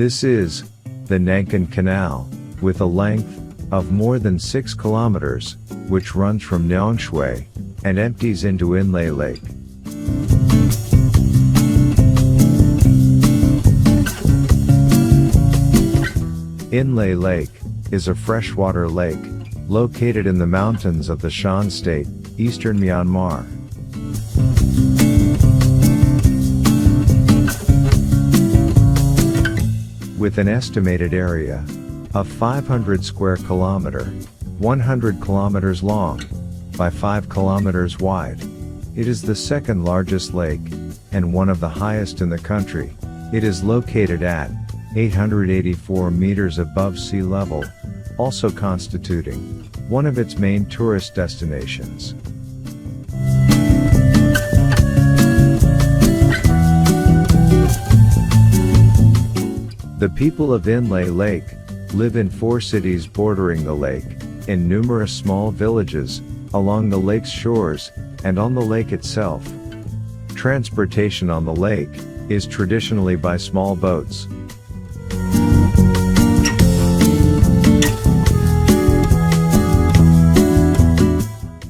This is the Nankan Canal, with a length of more than 6 kilometers, which runs from Nong Shui and empties into Inle Lake. Inle Lake is a freshwater lake located in the mountains of the Shan State, eastern Myanmar. With an estimated area of 500 square kilometer, 100 kilometers long, by 5 kilometers wide, it is the second largest lake, and one of the highest in the country. It is located at 884 meters above sea level, also constituting one of its main tourist destinations. The people of Inle Lake live in 4 cities bordering the lake, in numerous small villages, along the lake's shores, and on the lake itself. Transportation on the lake is traditionally by small boats.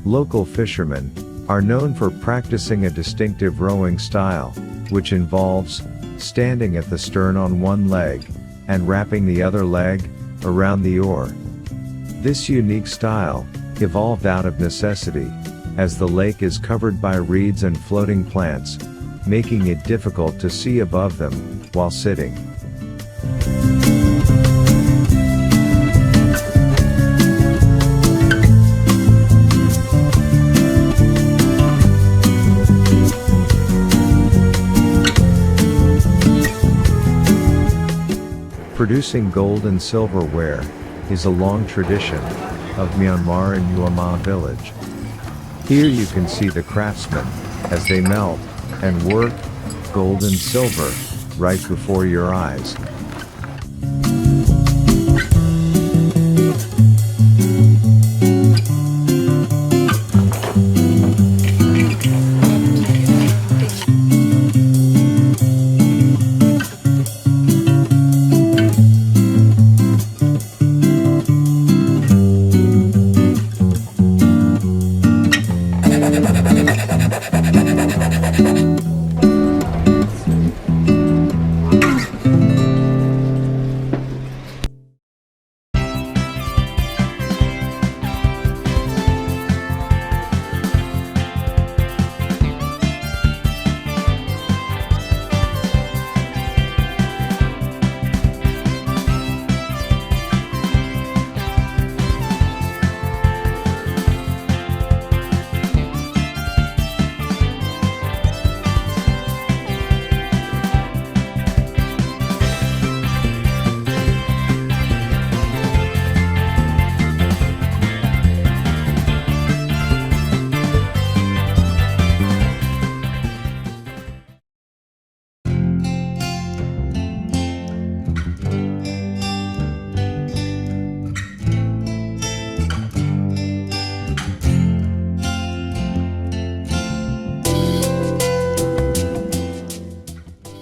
Local fishermen are known for practicing a distinctive rowing style, which involves standing at the stern on one leg, and wrapping the other leg around the oar. This unique style evolved out of necessity, as the lake is covered by reeds and floating plants, making it difficult to see above them while sitting. Producing gold and silverware is a long tradition of Myanmar in Uama village. Here you can see the craftsmen as they melt and work gold and silver right before your eyes.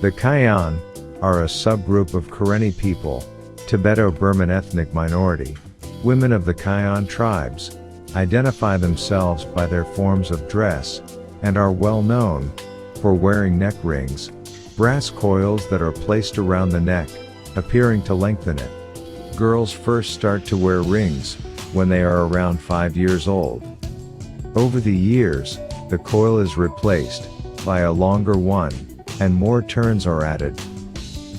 The Kayan are a subgroup of Karenni people, Tibeto-Burman ethnic minority. Women of the Kayan tribes identify themselves by their forms of dress, and are well known for wearing neck rings, brass coils that are placed around the neck, appearing to lengthen it. Girls first start to wear rings when they are around 5 years old. Over the years, the coil is replaced by a longer one, and more turns are added.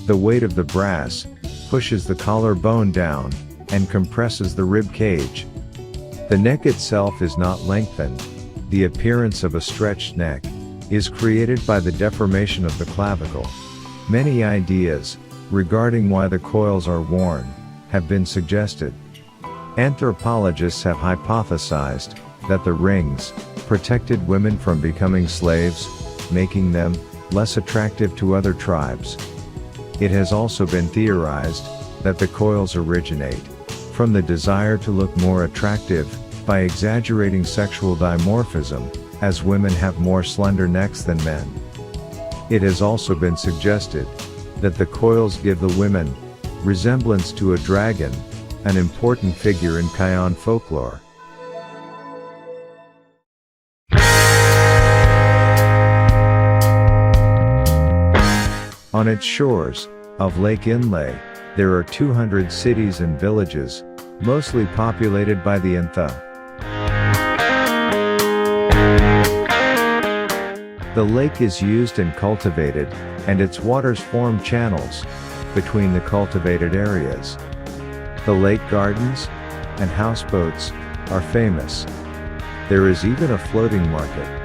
The weight of the brass pushes the collarbone down and compresses the rib cage. The neck itself is not lengthened. The appearance of a stretched neck is created by the deformation of the clavicle. Many ideas regarding why the coils are worn have been suggested. Anthropologists have hypothesized that the rings protected women from becoming slaves, making them less attractive to other tribes. It has also been theorized that the coils originate from the desire to look more attractive by exaggerating sexual dimorphism, as women have more slender necks than men. It has also been suggested that the coils give the women resemblance to a dragon, an important figure in Kayan folklore. On its shores of Lake Inle, there are 200 cities and villages, mostly populated by the Inle. The lake is used and cultivated, and its waters form channels between the cultivated areas. The lake gardens and houseboats are famous. There is even a floating market.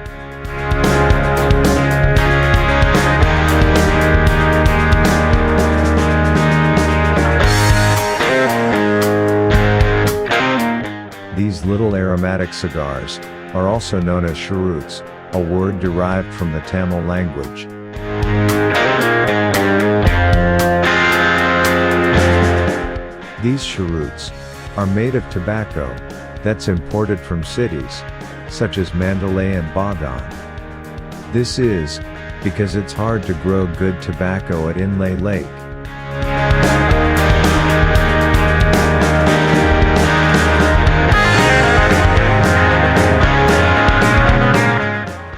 These little aromatic cigars are also known as cheroots, a word derived from the Tamil language. These cheroots are made of tobacco that's imported from cities such as Mandalay and Padaung. This is because it's hard to grow good tobacco at Inle Lake.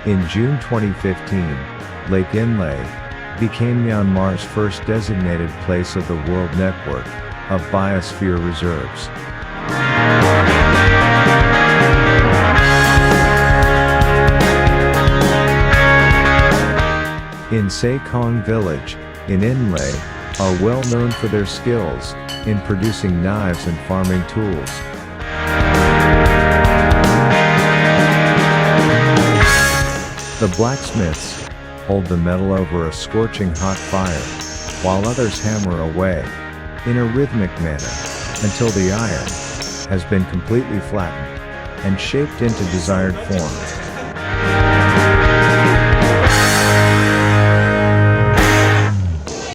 In June 2015, Lake Inle became Myanmar's first designated place of the World Network of Biosphere Reserves. In Kong village, in Inle, are well known for their skills in producing knives and farming tools. The blacksmiths hold the metal over a scorching hot fire, while others hammer away in a rhythmic manner until the iron has been completely flattened and shaped into desired form.